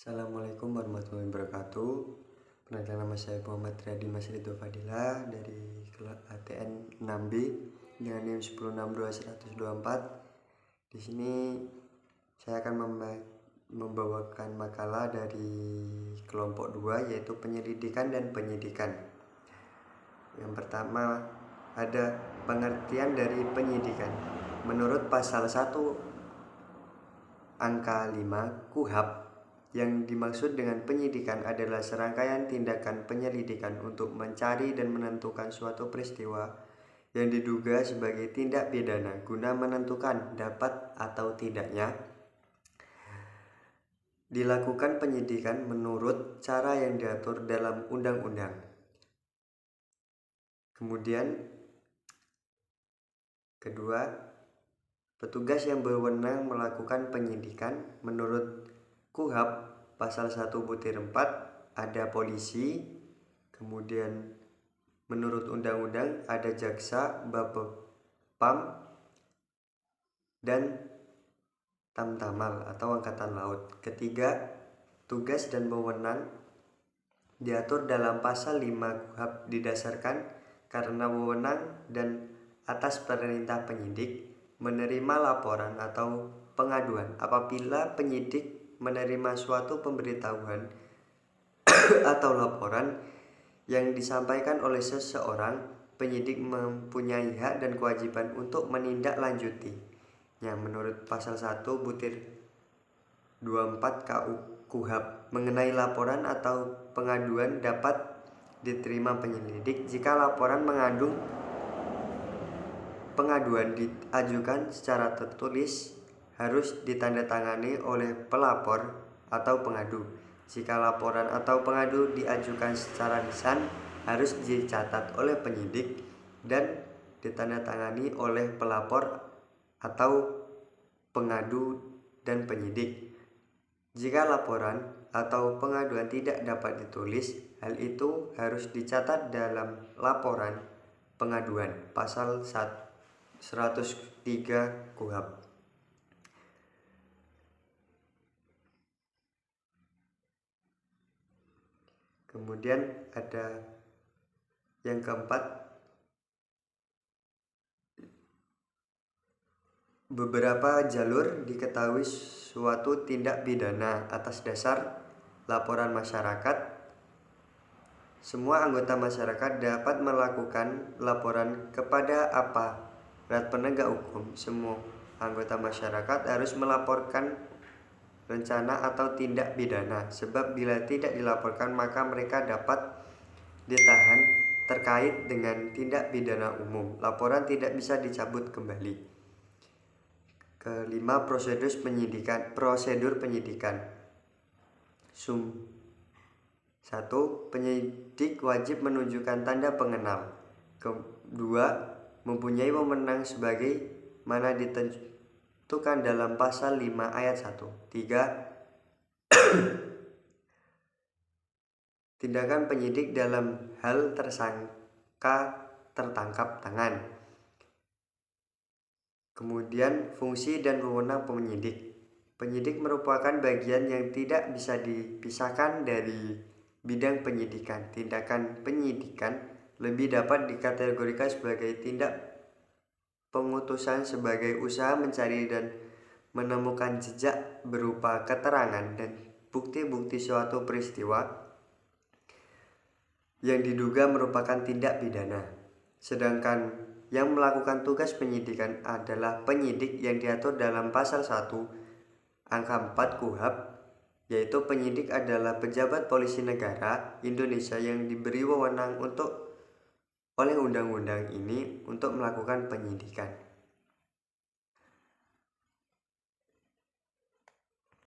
Assalamualaikum warahmatullahi wabarakatuh. Perkenalkan, nama saya Muhammad Riyadi Masrido Fadilah dari ATN 6B dengan NIM 1062124. Di sini saya akan membawakan makalah dari kelompok 2, yaitu penyelidikan dan penyidikan. Yang pertama ada pengertian dari penyidikan. Menurut pasal 1 angka 5 KUHP, yang dimaksud dengan penyidikan adalah serangkaian tindakan penyelidikan untuk mencari dan menentukan suatu peristiwa yang diduga sebagai tindak pidana guna menentukan dapat atau tidaknya dilakukan penyidikan menurut cara yang diatur dalam undang-undang. Kemudian kedua, petugas yang berwenang melakukan penyidikan menurut KUHP pasal 1/4 ada polisi, kemudian menurut undang-undang ada jaksa, Bapepam, dan Tamtamal atau Angkatan Laut. Ketiga, tugas dan wewenang diatur dalam pasal 5 KUHP didasarkan karena wewenang dan atas perintah penyidik menerima laporan atau pengaduan. Apabila penyidik menerima suatu pemberitahuan atau laporan yang disampaikan oleh seseorang, penyidik mempunyai hak dan kewajiban untuk menindaklanjutinya menurut pasal 1/24 KUHP. Mengenai laporan atau pengaduan dapat diterima penyelidik jika laporan mengandung pengaduan diajukan secara tertulis, harus ditandatangani oleh pelapor atau pengadu. Jika laporan atau pengadu diajukan secara lisan, harus dicatat oleh penyidik dan ditandatangani oleh pelapor atau pengadu dan penyidik. Jika laporan atau pengaduan tidak dapat ditulis, hal itu harus dicatat dalam laporan pengaduan pasal 103 KUHP. Kemudian ada yang keempat, beberapa jalur diketahui suatu tindak pidana atas dasar laporan masyarakat. Semua anggota masyarakat dapat melakukan laporan kepada aparat penegak hukum. Semua anggota masyarakat harus melaporkan rencana atau tindak pidana, sebab bila tidak dilaporkan maka mereka dapat ditahan terkait dengan tindak pidana umum. Laporan tidak bisa dicabut kembali. Kelima, prosedur penyidikan. 1. Penyidik wajib menunjukkan tanda pengenal. Kedua, mempunyai wewenang sebagai mana ditentukan dalam pasal 5 ayat 1. 3. Tindakan penyidik dalam hal tersangka tertangkap tangan. Kemudian fungsi dan wewenang penyidik. Penyidik merupakan bagian yang tidak bisa dipisahkan dari bidang penyidikan. Tindakan penyidikan lebih dapat dikategorikan sebagai tindak pengutusan sebagai usaha mencari dan menemukan jejak berupa keterangan dan bukti-bukti suatu peristiwa yang diduga merupakan tindak pidana. Sedangkan yang melakukan tugas penyidikan adalah penyidik yang diatur dalam pasal 1 angka 4 KUHP, yaitu penyidik adalah pejabat polisi negara Indonesia yang diberi wewenang oleh undang-undang ini untuk melakukan penyidikan.